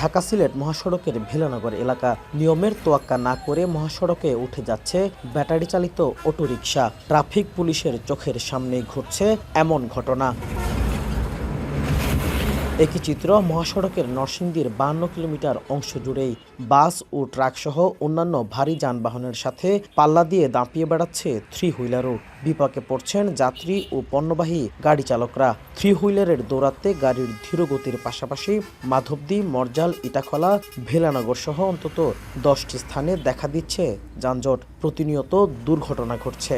ঢাকা সিলেট মহাসড়কের ভেলানগর এলাকা। নিয়মের তোয়াক্কা না করে মহাসড়কে উঠে যাচ্ছে ব্যাটারি চালিত অটোরিকশা। ট্রাফিক পুলিশের চোখের সামনে ঘটছে এমন ঘটনা। একই চিত্র মহাসড়কের নরসিংদীর 52 কিলোমিটার অংশ জুড়েই বাস ও ট্রাকসহ অন্যান্য ভারী যানবাহনের সাথে পাল্লা দিয়ে দাপিয়ে বেড়াচ্ছে থ্রি হুইলারও। বিপাকে পড়ছেন যাত্রী ও পণ্যবাহী গাড়ি চালকরা। থ্রি হুইলারের দৌরাত্মে গাড়ির ধীরগতির পাশাপাশি মাধবদী, মরজাল, ইটাখলা, ভেলানগর সহ অন্তত 10টি স্থানে দেখা দিচ্ছে যানজট। প্রতিনিয়ত দুর্ঘটনা ঘটছে।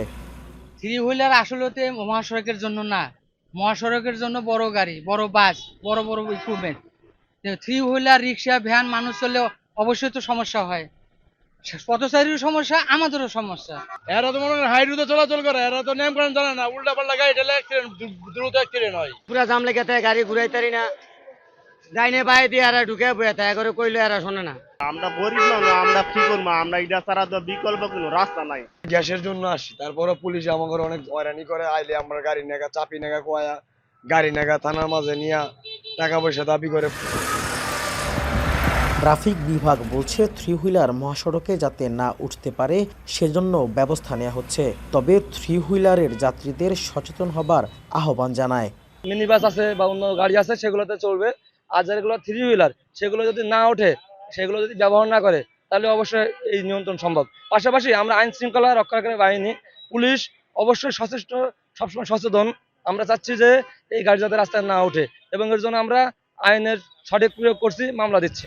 থ্রি হুইলার আসলে মহাসড়কের জন্য না, মহাসড়কের জন্য বড় গাড়ি, বড় বাস, বড় বড় ইকুইপমেন্ট। থ্রি হুইলার, রিক্সা, ভ্যান মানুষ চললে অবশ্যই তো সমস্যা হয়। পথচারীর সমস্যা, আমাদেরও সমস্যা। এরা তো মনে হয় হাই রোডে চলাচল করে, এরা তো নিয়ম কানুন জানে না, উল্টা পাল্টা গাড়ি ঠেলে অ্যাক্সিডেন্ট, দ্রুত অ্যাক্সিডেন্ট হয়। পুরা জাম লেগে থাকে, গাড়ি ঘুরাই তারি না, যাইনে বাইরে দিয়ে এরা ঢুকে বয়ে থাকে করে কইলে এরা শোনে না। আমরা গরিব মানুষ, আমরা কি করবো? আমরা এটা ছাড়া তো বিকল্প কোনো রাস্তা নাই। গ্যাসের জন্য আসি, তারপরে পুলিশ আমাকে অনেক হয়রানি করে। আইলে আমরা গাড়ি নেগা চাপি নেগা কোয়া, গাড়ি নেগা থানার মাঝে নিয়ে টাকা পয়সা দাবি করে। ট্রাফিক বিভাগ বলছে থ্রি হুইলার মহাসড়কে যাতে না উঠতে পারে সেজন্য ব্যবস্থা নেওয়া হচ্ছে। তবে থ্রি হুইলারের যাত্রীদের সচেতন হবার আহ্বান জানায়। মিনি বাস আছে বা অন্য গাড়ি আছে, সেগুলোতে চলবে। আর যেগুলো থ্রি হুইলার, সেগুলো যদি না ওঠে, সেগুলো যদি ব্যবহার না করে, তাহলে অবশ্যই এই নিয়ন্ত্রণ সম্ভব। পাশাপাশি আমরা আইন শৃঙ্খলা রক্ষাকারী বাহিনী, পুলিশ অবশ্যই সচেষ্ট, সবসময় সচেতন। আমরা চাচ্ছি যে এই গাড়ি যাতে রাস্তায় না ওঠে, এবং এর জন্য আমরা আইনের সঠিক প্রয়োগ করছি, মামলা দিচ্ছি।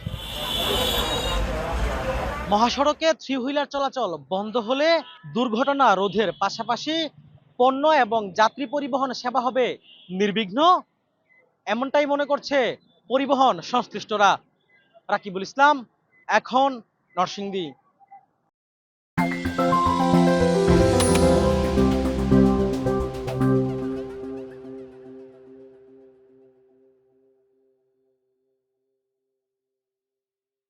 মহাসড়কে থ্রি হুইলার চলাচল বন্ধ হলে দুর্ঘটনা রোধের পাশাপাশি পণ্য এবং যাত্রী পরিবহন সেবা হবে নির্বিঘ্ন, এমনটাই মনে করছে পরিবহন সংশ্লিষ্টরা। রাকিবুল ইসলাম, এখন নরসিংদী।